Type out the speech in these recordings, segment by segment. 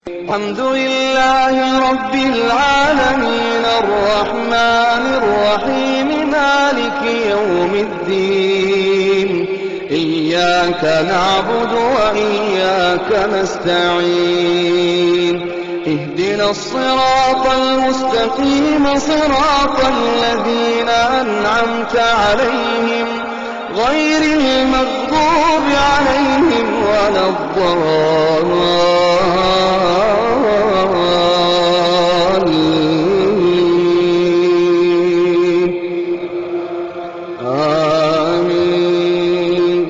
الحمد لله رب العالمين الرحمن الرحيم مالك يوم الدين إياك نعبد وإياك نستعين اهدنا الصراط المستقيم صراط الذين أنعمت عليهم غير المغضوب عليهم ولا الضالين آمين.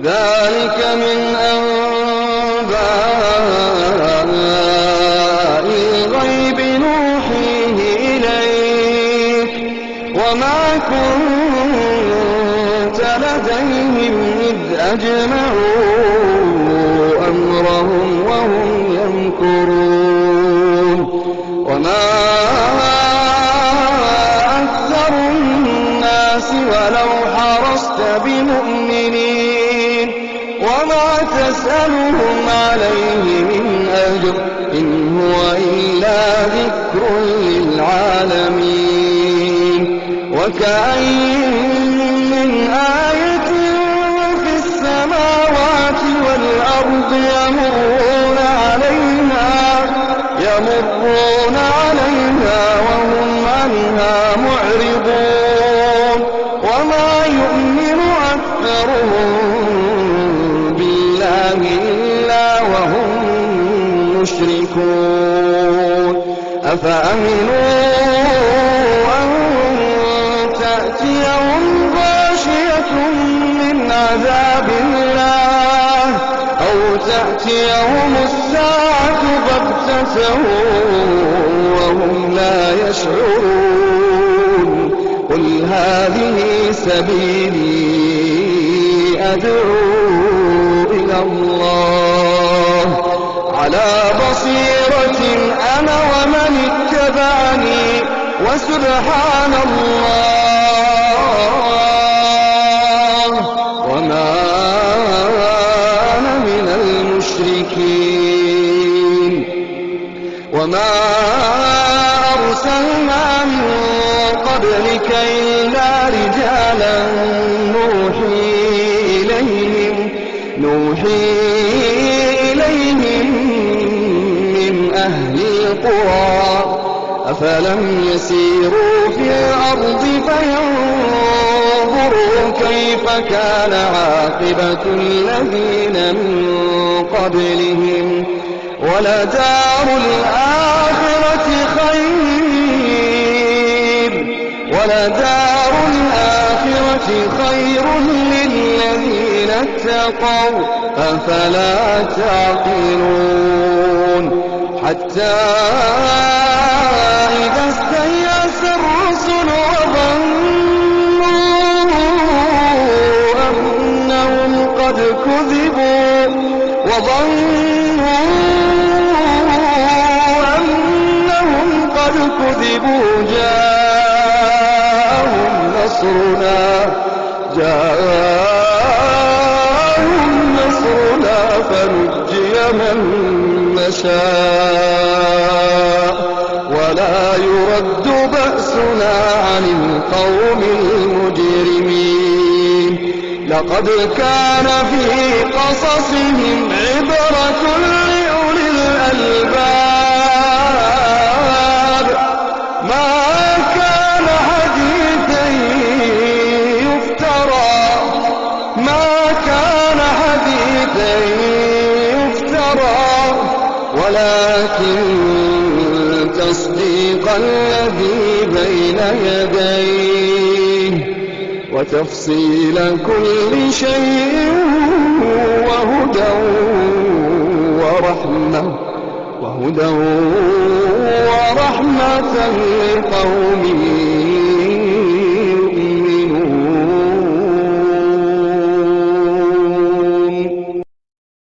ذلك من أنباء الغيب نوحيه إليك وما كنت لديهم إذ أجمعوا أمرهم وهم يمكرون وما أكثر الناس ولو حرصت بمؤمنين وما تسألهم عليه من أجر إن هو إلا ذكر للعالمين. وكأين من آية في السماوات والأرض يمرون عليها وهم عنها معرضون وما يؤمن أكثرهم بالله إلا وهم مشركون. أفأمنوا أن تأتيهم غاشية من عذاب الله أو تأتيهم الساعة بغتة وهم لا يشعرون. قل هذه سبيلي أدعو إلى الله على بصيرة أنا ومن اتبعني وسبحان الله وما أنا من المشركين. وما أرسلنا من قبلك إلا رجالا نوحي إليهم من أهل القرى أفلم يسيروا في الأرض فينظروا كيف كان عاقبة الذين من قبلهم ولدار الآخرة خير للذين اتقوا أفلا تعقلون. حتى إذا استيأس الرسل وظنوا أنهم قد كذبوا جاءهم نصرنا فنجي من نشاء ولا يرد بأسنا عن القوم المجرمين. لقد كان في قصصهم عبرة لأولي الألباب ما كان حديثا يفترى ولكن تصديق الذي بين يديه وتفصيل كل شيء وهدى ورحمة لقوم